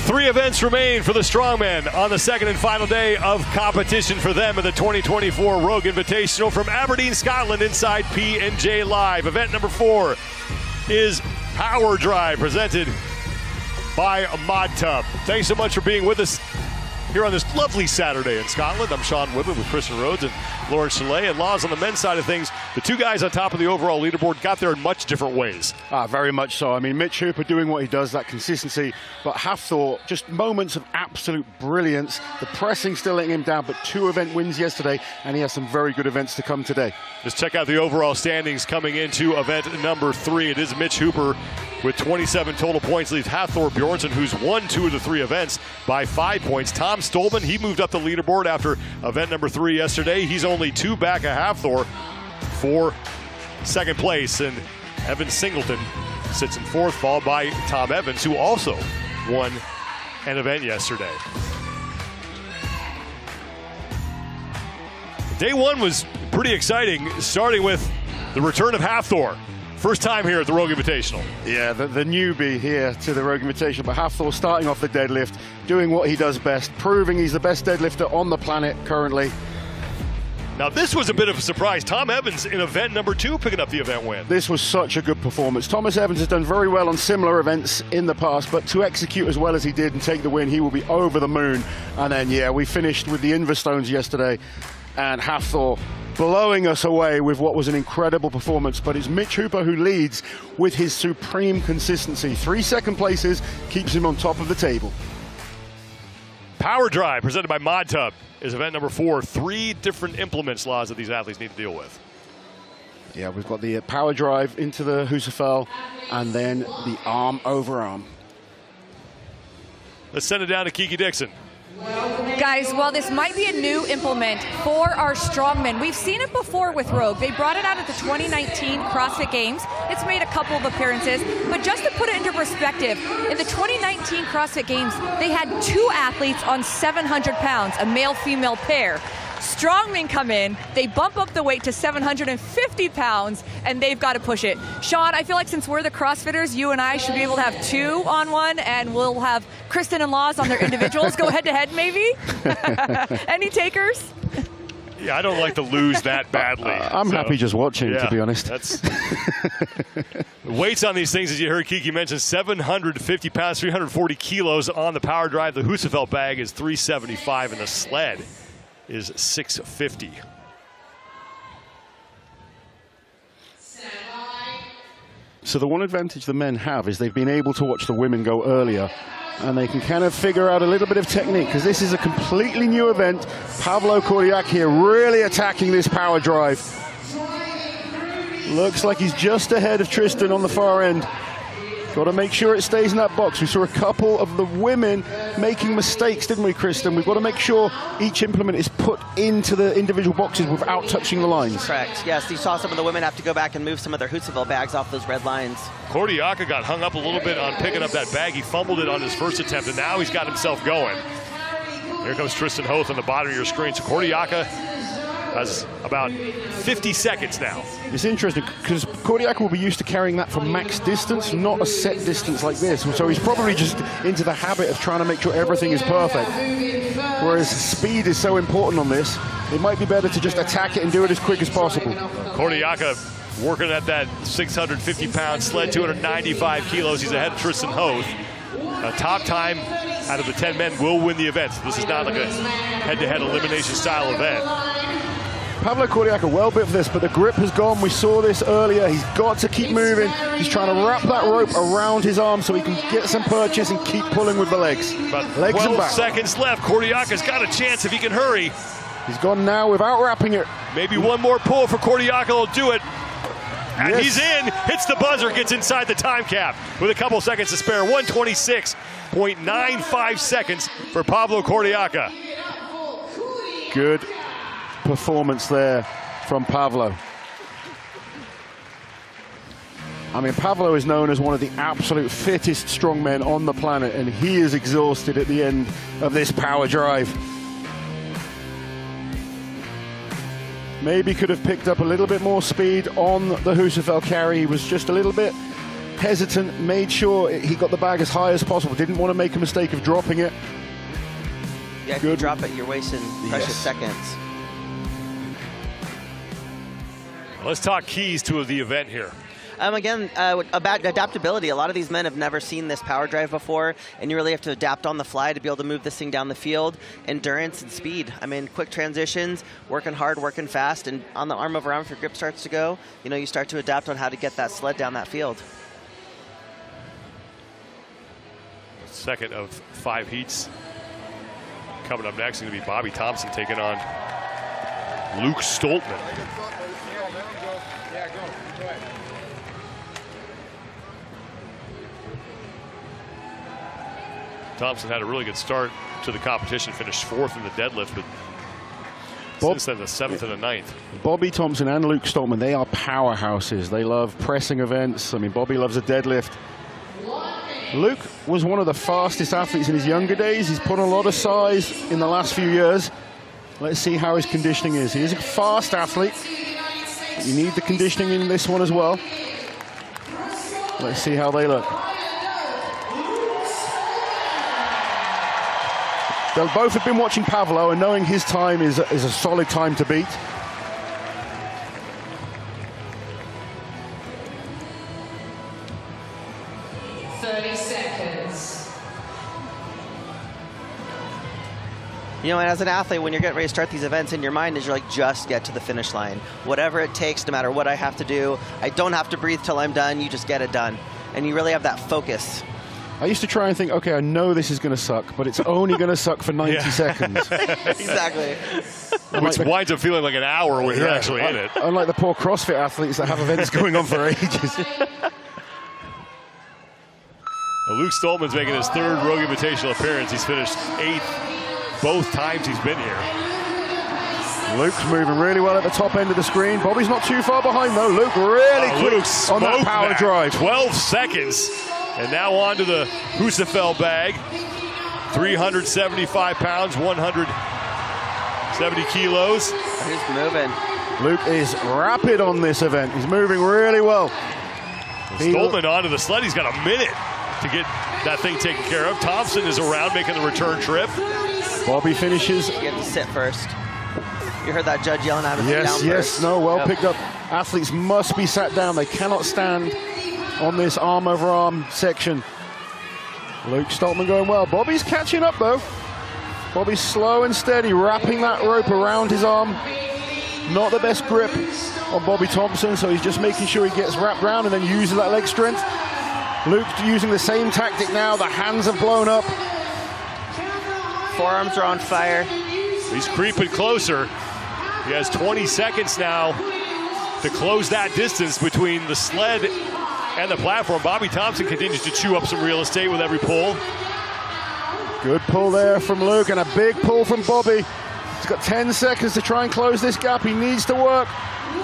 3 events remain for the Strongman on the second and final day of competition for them at the 2024 Rogue Invitational from Aberdeen, Scotland, inside P&J Live. Event number 4 is Power Drive, presented by Mod Tub. Thanks so much for being with us here on this lovely Saturday in Scotland. I'm Sean Woodland with Kristen Rhodes and Lauren Chalet. And Laws, on the men's side of things, the 2 guys on top of the overall leaderboard got there in much different ways. Very much so. I mean, Mitch Hooper doing what he does, that consistency, but Hafthor, just moments of absolute brilliance. The pressing still letting him down, but 2 event wins yesterday, and he has some very good events to come today. Just check out the overall standings coming into event number 3. It is Mitch Hooper with 27 total points, leads Hafthor Bjornsson, who's won 2 of the 3 events by 5 points. Tom Stolman, he moved up the leaderboard after event number 3 yesterday. He's only 2 back of Hafthor for second place, and Evan Singleton sits in 4th, followed by Tom Evans, who also won an event yesterday. Day 1 was pretty exciting, starting with the return of Hafthor. First time here at the Rogue Invitational. Yeah, the newbie here to the Rogue Invitational, but Hafthor starting off the deadlift, doing what he does best, proving he's the best deadlifter on the planet currently. Now this was a bit of a surprise. Tom Evans in event number 2 picking up the event win. This was such a good performance. Thomas Evans has done very well on similar events in the past, but to execute as well as he did and take the win, he will be over the moon. And then, yeah, we finished with the Inverstones yesterday, and Hafthor blowing us away with what was an incredible performance. But it's Mitch Hooper who leads with his supreme consistency. 3 second places keeps him on top of the table. Power Drive, presented by Mod Tub, is event number 4. 3 different implements, Laws, that these athletes need to deal with. Yeah, we've got the Power Drive into the Husafel, and then the arm over arm. Let's send it down to Kiki Dixon. Guys, while this might be a new implement for our strongmen, we've seen it before with Rogue. They brought it out at the 2019 CrossFit Games. It's made a couple of appearances, but just to put it into perspective, in the 2019 CrossFit Games, they had 2 athletes on 700 pounds, a male-female pair. Strongmen come in, they bump up the weight to 750 pounds, and they've got to push it. Sean, I feel like since we're the CrossFitters, you and I should be able to have 2 on 1, and we'll have Kristen and Laws on their individuals. Go head-to-head, maybe? Any takers? Yeah, I don't like to lose that badly. I'm happy just watching, to be honest. That's weights on these things, as you heard Kiki mention, 750 pounds, 340 kilos on the Power Drive. The Husafel bag is 375, and the sled is 650. So the one advantage the men have is they've been able to watch the women go earlier, and they can kind of figure out a little bit of technique, because this is a completely new event. Pavlo Kordiak here really attacking this Power Drive. Looks like he's just ahead of Tristan on the far end. Got to make sure it stays in that box. We saw a couple of the women making mistakes, didn't we, Kristen? We've got to make sure each implement is put into the individual boxes without touching the lines. Correct. Yes, you saw some of the women have to go back and move some of their Husafel bags off those red lines. Kordiaka got hung up a little bit on picking up that bag. He fumbled it on his first attempt, and now he's got himself going. Here comes Tristan Hoth on the bottom of your screen. So Kordiaka has about 50 seconds now. It's interesting because Kordiak will be used to carrying that for max distance, not a set distance like this. So he's probably just into the habit of trying to make sure everything is perfect. Whereas speed is so important on this, it might be better to just attack it and do it as quick as possible. Kordiaka working at that 650-pound sled, 295 kilos. He's ahead of Tristan Hoth. A top time out of the 10 men will win the event. So this is not like a head-to-head elimination style event. Pavlo Kordiak well bit for this, but the grip has gone. We saw this earlier. He's got to keep moving. He's trying to wrap that rope around his arm so he can get some purchase and keep pulling with the legs. About legs 12 and back. seconds left. Kordiaka's got a chance if he can hurry. He's gone now without wrapping it. Maybe one more pull for Kordiaka will do it. And yes. He's in, hits the buzzer, gets inside the time cap with a couple seconds to spare. 1:26.95 seconds for Pavlo Kordiaka. Good performance there from Pavlo. I mean, Pavlo is known as one of the absolute fittest strongmen on the planet, and he is exhausted at the end of this Power Drive. Maybe could have picked up a little bit more speed on the Husafel carry. He was just a little bit hesitant, made sure he got the bag as high as possible, didn't want to make a mistake of dropping it. Yeah, if you drop it, you're wasting precious seconds. Let's talk keys to the event here. Again, about adaptability. A lot of these men have never seen this power drive before, and you really have to adapt on the fly to be able to move this thing down the field. Endurance and speed. I mean, quick transitions, working hard, working fast, and on the arm over arm, if your grip starts to go, you know, you start to adapt on how to get that sled down that field. Second of 5 heats. Coming up next is going to be Bobby Thompson taking on Luke Stoltman. Thompson had a really good start to the competition, finished 4th in the deadlift, but since then the 7th and the 9th. Bobby Thompson and Luke Stoltman, they are powerhouses. They love pressing events. I mean, Bobby loves a deadlift. Luke was one of the fastest athletes in his younger days. He's put on a lot of size in the last few years. Let's see how his conditioning is. He is a fast athlete. You need the conditioning in this one as well. Let's see how they look. They both have been watching Pavlo and knowing his time is a solid time to beat. You know, and as an athlete, when you're getting ready to start these events, in your mind is you're like, just get to the finish line. Whatever it takes, no matter what I have to do, I don't have to breathe till I'm done, you just get it done. And you really have that focus. I used to try and think, okay, I know this is going to suck, but it's only going to suck for 90 seconds. Exactly. Which winds up feeling like an hour when you're actually in it. Unlike the poor CrossFit athletes that have events going on for ages. Luke Stoltman's making his 3rd Rogue Invitational appearance. He's finished 8th both times he's been here. Luke's moving really well at the top end of the screen. Bobby's not too far behind though. Luke really quick on that power drive. 12 seconds. And now on to the Husafel bag. 375 pounds, 170 kilos. He's moving. Luke is rapid on this event. He's moving really well. Stoltman onto the sled. He's got a minute to get that thing taken care of. Thompson is around making the return trip. Bobby finishes. You have to sit first. You heard that judge yelling at him. Yes, yes, no, well picked up. Athletes must be sat down. They cannot stand on this arm over arm section. Luke Stoltman going well. Bobby's catching up though. Bobby's slow and steady, wrapping that rope around his arm. Not the best grip on Bobby Thompson, so he's just making sure he gets wrapped around and then uses that leg strength. Luke using the same tactic now. The hands have blown up. Forearms are on fire. He's creeping closer. He has 20 seconds now to close that distance between the sled and the platform. Bobby Thompson continues to chew up some real estate with every pull. Good pull there from Luke and a big pull from Bobby. He's got 10 seconds to try and close this gap. He needs to work.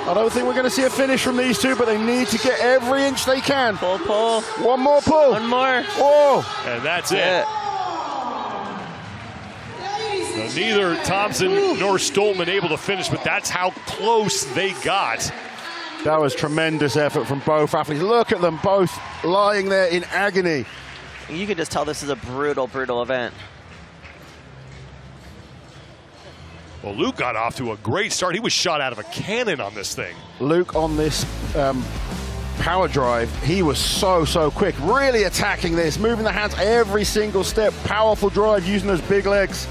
I don't think we're going to see a finish from these two, but they need to get every inch they can. Pull, pull. One more pull. One more. Whoa. And that's it. Now, neither Thompson nor Stoltman able to finish, but that's how close they got. That was tremendous effort from both athletes. Look at them both lying there in agony. You can just tell this is a brutal, brutal event. Well, Luke got off to a great start. He was shot out of a cannon on this thing. Luke on this power drive, he was so quick. Really attacking this, moving the hands every single step. Powerful drive using those big legs.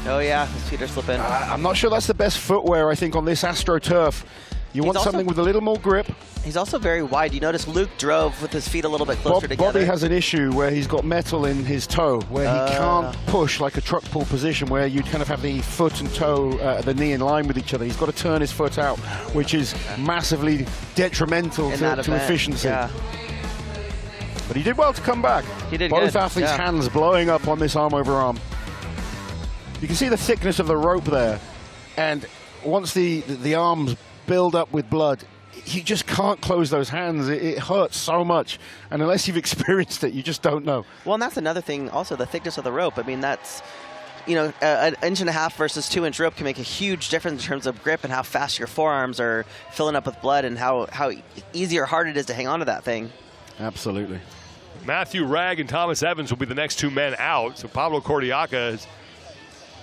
Oh yeah, his feet are slipping. I'm not sure that's the best footwear, I think, on this AstroTurf. You want something with a little more grip. He's also very wide. You notice Luke drove with his feet a little bit closer together. Bobby has an issue where he's got metal in his toe, where he can't push like a truck pull position, where you kind of have the foot and toe, the knee in line with each other. He's got to turn his foot out, which is massively detrimental to efficiency. Yeah. But he did well to come back. He did Both good. athletes' hands blowing up on this arm over arm. You can see the thickness of the rope there, and once the arms build up with blood, you just can't close those hands. It hurts so much, and unless you've experienced it, you just don't know. Well, and that's another thing also, the thickness of the rope. I mean, you know, an 1.5 inch versus 2 inch rope can make a huge difference in terms of grip and how fast your forearms are filling up with blood and how easy or hard it is to hang on to that thing. Absolutely. Matthew Ragg and Thomas Evans will be the next 2 men out. So Pablo Cordiaca is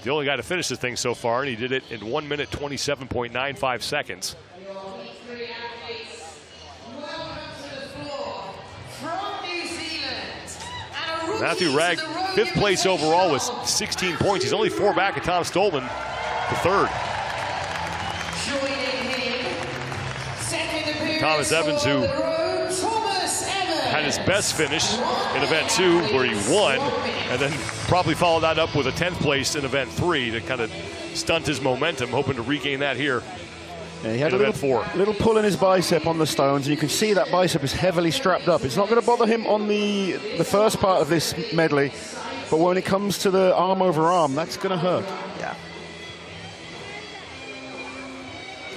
the only guy to finish this thing so far, and he did it in 1 minute 27.95 seconds. Matthew Ragg, 5th place overall with 16 points. He's only 4 back of Tom Stolman, the 3rd. Thomas Evans, who had his best finish in event 2 where he won, and then probably followed that up with a 10th place in event 3 to kind of stunt his momentum, hoping to regain that here. Yeah, he had a little pull in his bicep on the stones, and you can see that bicep is heavily strapped up. It's not going to bother him on the first part of this medley, but when it comes to the arm over arm, that's going to hurt. Yeah.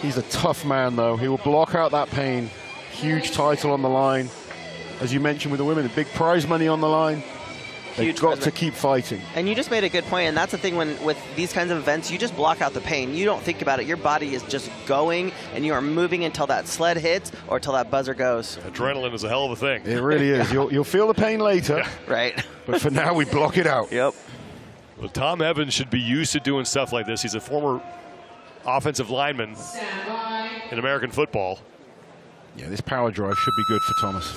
He's a tough man, though. He will block out that pain. Huge title on the line. As you mentioned with the women, big prize money on the line. They've got to keep fighting. And you just made a good point, and that's the thing with these kinds of events, you just block out the pain. You don't think about it. Your body is just going, and you are moving until that sled hits or until that buzzer goes. Adrenaline is a hell of a thing. It really is. You'll feel the pain later. Yeah. Right. But for now, we block it out. Yep. Well, Tom Evans should be used to doing stuff like this. He's a former offensive lineman in American football. Yeah, this power drive should be good for Thomas.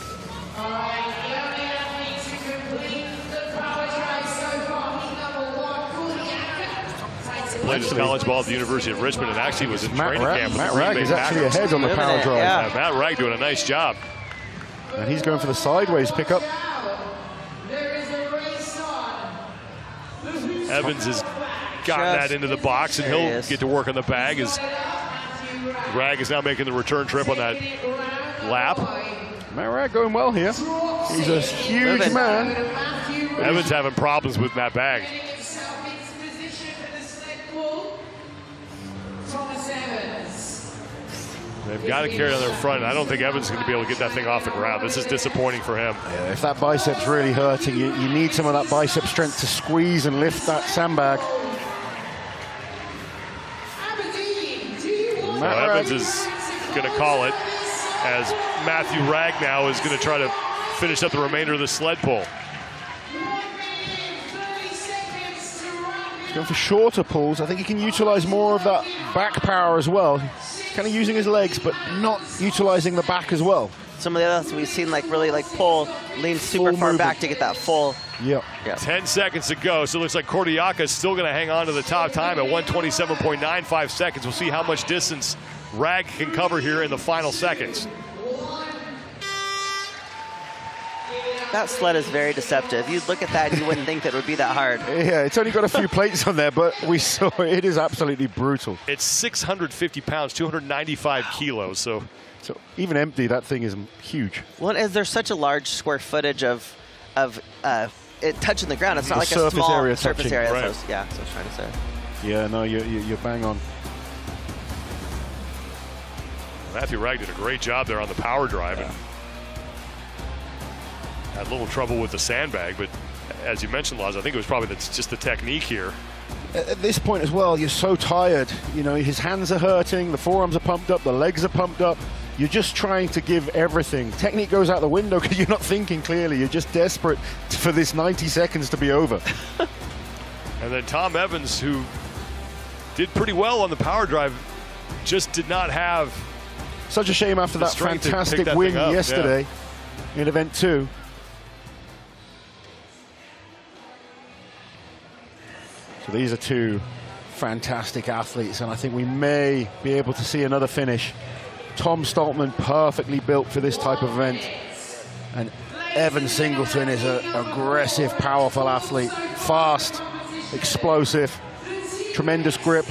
Played his college ball at the University of Richmond and actually was in training camp. Matt Ragg is actually ahead on the power drive. Yeah, Matt Ragg doing a nice job. And he's going for the sideways pickup. Evans has gotten that into the box, and he'll get to work on the bag as Ragg is now making the return trip on that lap. Matt Ragg going well here. He's a huge man. Evans having problems with that bag. They've got to carry it on their front. I don't think Evans is going to be able to get that thing off the ground. This is disappointing for him. Yeah, if that bicep's really hurting, you need some of that bicep strength to squeeze and lift that sandbag. Evans is going to call it as Matthew Ragg now is going to try to finish up the remainder of the sled pull. He's going for shorter pulls. I think he can utilize more of that back power as well. He's kind of using his legs, but not utilizing the back as well. Some of the others we've seen really pull, lean super far back to get that full. Yep. 10 seconds to go, so it looks like Cordiaca is still going to hang on to the top time at 1:27.95 seconds. We'll see how much distance Ragg can cover here in the final seconds. That sled is very deceptive. You'd look at that and you wouldn't think that it would be that hard. Yeah, it's only got a few plates on there, but we saw it is absolutely brutal. It's 650 pounds, 295 kilos, so even empty, that thing is huge. Well, as there's such a large square footage of it touching the ground, it's not like a small area surface touching. area. Right. So, yeah, that's what I was trying to say. Yeah, no, you're bang on. Matthew Ragg did a great job there on the power drive. Yeah. And had a little trouble with the sandbag, but as you mentioned, Laz, I think it was probably just the technique here. At this point as well, you're so tired. You know, his hands are hurting, the forearms are pumped up, the legs are pumped up. You're just trying to give everything. Technique goes out the window because you're not thinking clearly. You're just desperate for this 90 seconds to be over. And then Tom Evans, who did pretty well on the power drive, just did not have such a shame after that fantastic win yesterday in event 2. So these are two fantastic athletes, and I think we may be able to see another finish. Tom Stoltman, perfectly built for this type of event. And Evan Singleton is an aggressive, powerful athlete. Fast, explosive, tremendous grip.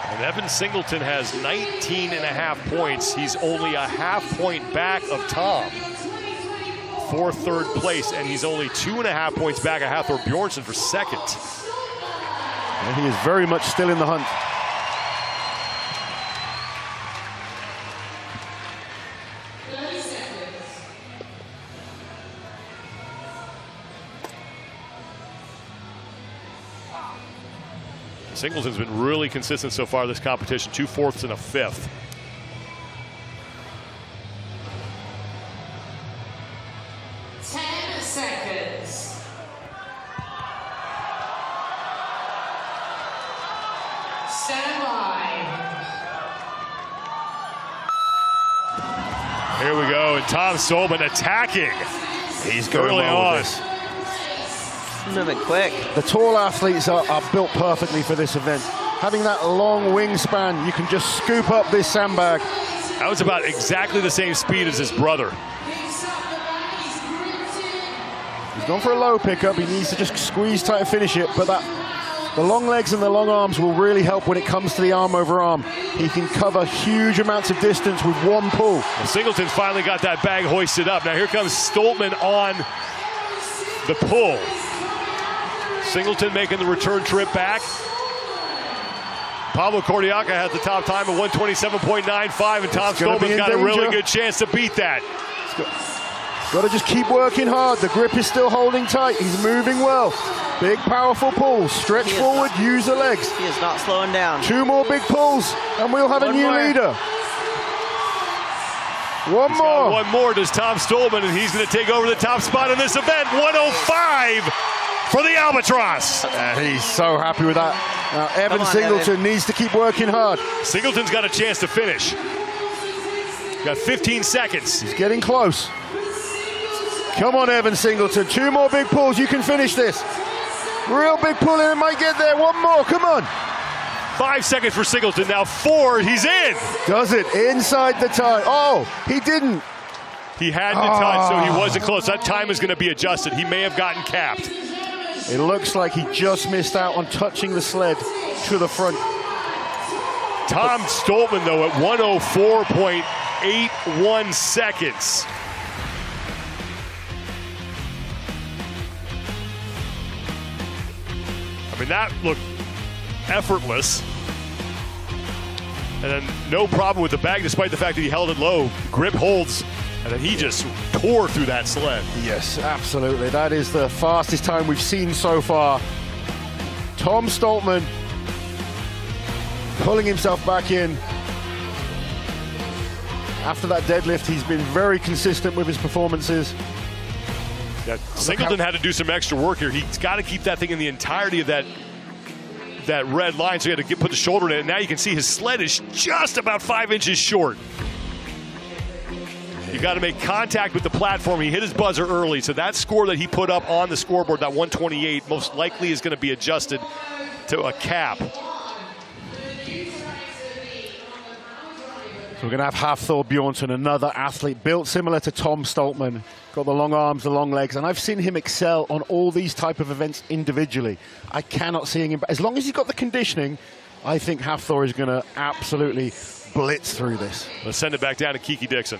And Evan Singleton has 19.5 points. He's only a half point back of Tom for third place, and he's only 2.5 points back of Hathor Bjornsson for second. And he is very much still in the hunt. Singleton's been really consistent so far this competition, 2 fourths and a fifth. Here we go, and Tom Stolman attacking. He's going early well on. with this. Moving quick. The tall athletes are built perfectly for this event. Having that long wingspan, you can just scoop up this sandbag. That was about exactly the same speed as his brother. He's gone for a low pickup. He needs to just squeeze tight and finish it, but the long legs and the long arms will really help when it comes to the arm over arm. He can cover huge amounts of distance with one pull. Well, Singleton's finally got that bag hoisted up. Now here comes Stoltman on the pull. Singleton making the return trip back. Pablo Cordiaca has the top time of 127.95, and Tom Stolman's got a really good chance to beat that. Got to just keep working hard. The grip is still holding tight. He's moving well. Big, powerful pulls. Stretch forward, use the legs. He is not slowing down. 2 more big pulls, and we'll have a new leader. One more. One more does Tom Stolman, and he's going to take over the top spot in this event. 105 for the Albatross. He's so happy with that. Now, Evan Singleton needs to keep working hard. Singleton's got a chance to finish. Got 15 seconds. He's getting close. Come on, Evan Singleton. 2 more big pulls. You can finish this. Real big pull in. Might get there. 1 more. Come on. 5 seconds for Singleton. Now 4. He's in. Does it inside the time. Oh, he didn't. He had to touch, so he wasn't close. That time is going to be adjusted. He may have gotten capped. It looks like he just missed out on touching the sled to the front. Tom Stolman, though, at 104.81 seconds. I mean, that looked effortless. And then no problem with the bag, despite the fact that he held it low. Grip holds, and then he just tore through that sled. Yes, absolutely. That is the fastest time we've seen so far. Tom Stolman pulling himself back in. After that deadlift, he's been very consistent with his performances. Yeah, Singleton had to do some extra work here. He's got to keep that thing in the entirety of that red line, so he had to put the shoulder in it. And now you can see his sled is just about 5 inches short. You got to make contact with the platform. He hit his buzzer early, so that score that he put up on the scoreboard, that 128, most likely is going to be adjusted to a cap. So we're going to have Hafthor Bjornsson, another athlete built similar to Tom Stolman. Got the long arms, the long legs, and I've seen him excel on all these type of events individually. I cannot see him, as long as he's got the conditioning, I think Hafthor is going to absolutely blitz through this. Let's send it back down to Kiki Dixon.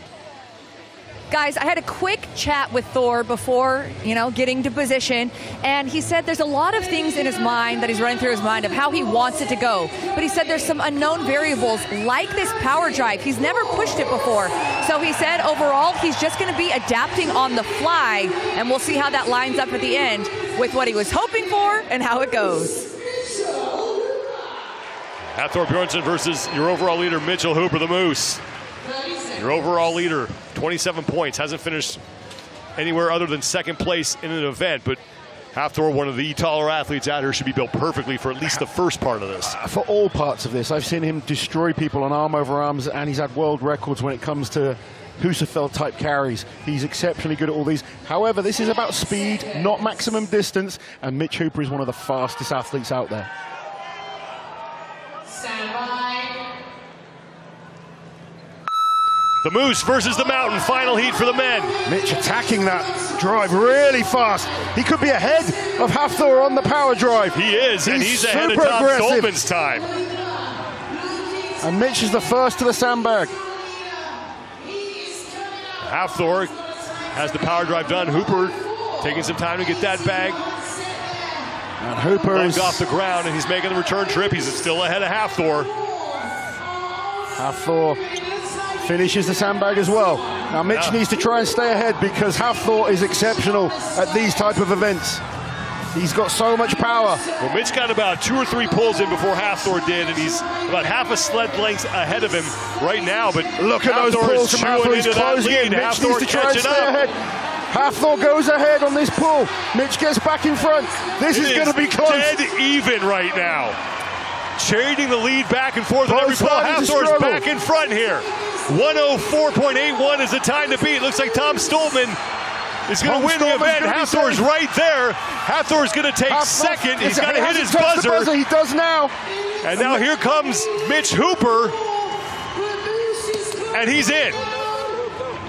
Guys, I had a quick chat with Thor before, getting to position, and he said there's a lot of things in his mind that he's running through his mind of how he wants it to go. But he said there's some unknown variables like this power drive. He's never pushed it before. So he said overall he's just going to be adapting on the fly, and we'll see how that lines up at the end with what he was hoping for and how it goes. Hafthor Bjornsson versus your overall leader, Mitchell Hooper, the Moose. Your overall leader, 27 points, hasn't finished anywhere other than second place in an event, but Hafthor, one of the taller athletes out here, should be built perfectly for at least the first part of this. For all parts of this, I've seen him destroy people on arm over arms, and he's had world records when it comes to Husafeld type carries. He's exceptionally good at all these. However, this is about speed, not maximum distance, and Mitch Hooper is one of the fastest athletes out there. The Moose versus the Mountain, final heat for the men. Mitch attacking that drive really fast. He could be ahead of Hafthor on the power drive. He is, and he's ahead of Tom Stolman's time. And Mitch is the first to the sandbag. Hafthor has the power drive done. Hooper taking some time to get that bag. And Hooper is off the ground, and he's making the return trip. He's still ahead of Hafthor. Hafthor finishes the sandbag as well. Now Mitch needs to try and stay ahead because Hafthor is exceptional at these type of events. He's got so much power. Well, Mitch got about 2 or 3 pulls in before Hafthor did, and he's about half a sled length ahead of him right now. But look at those pulls from Hafthor. He's closing in. Mitch needs to try and stay ahead. Hafthor goes ahead on this pull. Mitch gets back in front. This is going to be close. Dead even right now. Trading the lead back and forth on every pull. Hafthor's back in front here. 104.81 is the time to beat. Looks like Tom Stoltman is going to win the event. Hafthor's right there. Hafthor's going to take second. He's got to hit his buzzer. He does now. And now here comes Mitch Hooper. And he's in.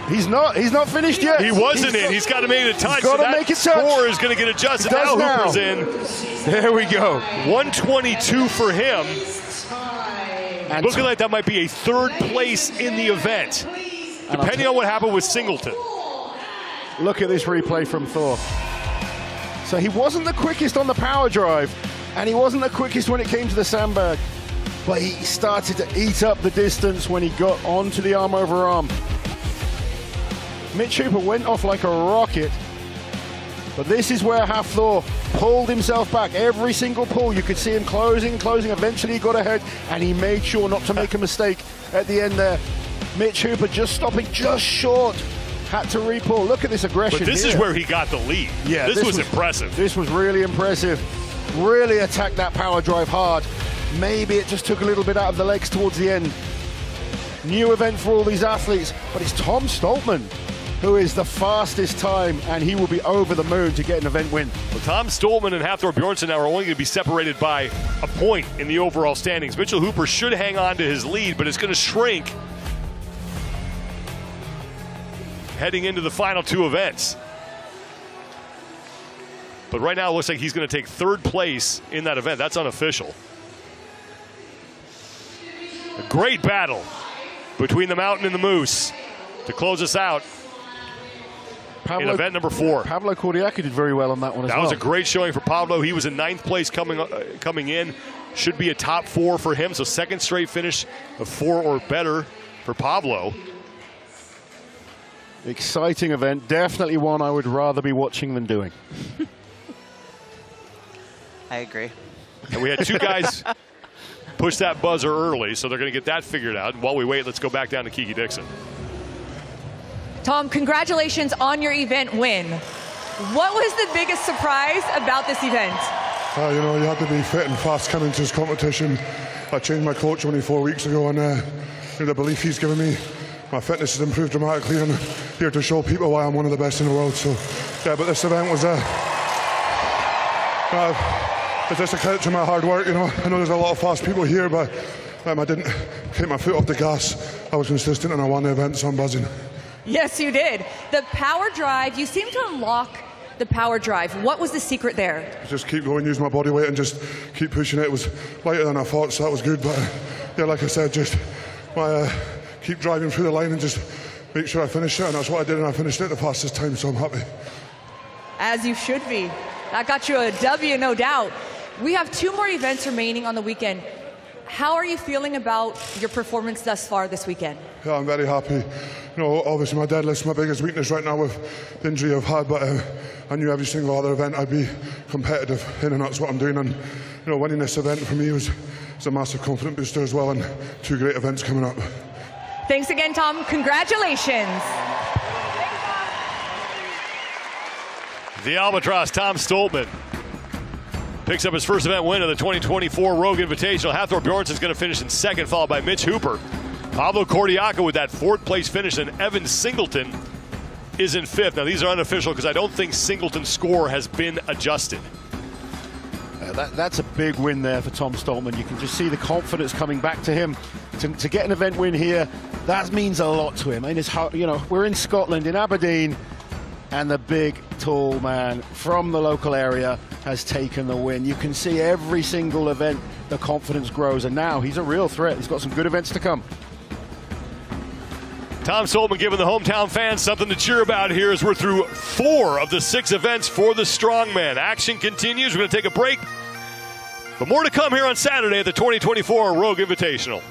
He's not finished yet. He wasn't in. He's got to make it a touch. He's got to make it touch. Score is going to get adjusted. Now Hooper's in. There we go. 122 for him. And looking like that might be a 3rd place in the event, depending on what happened with Singleton. Look at this replay from Thor. So he wasn't the quickest on the power drive, and he wasn't the quickest when it came to the sandbag, but he started to eat up the distance when he got onto the arm over arm. Mitch Hooper went off like a rocket, but this is where Hafthor pulled himself back. Every single pull, you could see him closing. Eventually he got ahead, and he made sure not to make a mistake at the end there. Mitch Hooper just stopping just short. Had to repull. Look at this aggression. But this is where he got the lead. Yeah, this was impressive. This was really impressive. Really attacked that power drive hard. Maybe it just took a little bit out of the legs towards the end. New event for all these athletes, but it's Tom Stoltman who is the fastest time, and he will be over the moon to get an event win. Well, Tom Stoltman and Hafthor Bjornsson now are only going to be separated by a point in the overall standings. Mitchell Hooper should hang on to his lead, but it's going to shrink heading into the final 2 events. But right now it looks like he's going to take 3rd place in that event. That's unofficial. A great battle between the Mountain and the Moose to close us out in event number 4. Pablo Cordiaca did very well on that one as well. That was a great showing for Pablo. He was in 9th place coming in. Should be a top 4 for him. So 2nd straight finish of 4 or better for Pablo. Exciting event. Definitely one I would rather be watching than doing. I agree. And we had 2 guys push that buzzer early, so they're going to get that figured out. And while we wait, let's go back down to Kiki Dixon. Tom, congratulations on your event win. What was the biggest surprise about this event? You know, you have to be fit and fast coming to this competition. I changed my coach 24 weeks ago, and the belief he's given me, my fitness has improved dramatically, and I'm here to show people why I'm one of the best in the world. So, yeah, but this event was it's just a credit to my hard work. You know, I know there's a lot of fast people here, but I didn't take my foot off the gas. I was consistent, and I won the event, so I'm buzzing. Yes, you did. The power drive, you seem to unlock the power drive. What was the secret there? Just keep going, use my body weight, and just keep pushing it. It was lighter than I thought, so that was good. But yeah, like I said, just keep driving through the line and just make sure I finish it. And that's what I did, and I finished it the fastest time, so I'm happy. As you should be. That got you a W, no doubt. We have 2 more events remaining on the weekend. How are you feeling about your performance thus far this weekend? Yeah, I'm very happy. You know, obviously my deadlift's my biggest weakness right now with the injury I've had, but I knew every single other event I'd be competitive in, and that's what I'm doing. And you know, winning this event for me was a massive confidence booster as well, and 2 great events coming up. Thanks again, Tom. Congratulations. The Albatross, Tom Stoltman, picks up his first event win of the 2024 Rogue Invitational. Hafthor Bjornsson's going to finish in 2nd, followed by Mitch Hooper. Pablo Cordiaca with that 4th place finish, and Evan Singleton is in 5th. Now, these are unofficial because I don't think Singleton's score has been adjusted. That's a big win there for Tom Stoltman. You can just see the confidence coming back to him. To get an event win here, that means a lot to him. I mean, you know, we're in Scotland, in Aberdeen, and the big, tall man from the local area has taken the win. You can see every single event, the confidence grows, and now he's a real threat. He's got some good events to come. Tom Stoltman giving the hometown fans something to cheer about here as we're through 4 of the 6 events for the Strongman. Action continues. We're going to take a break, but more to come here on Saturday at the 2024 Rogue Invitational.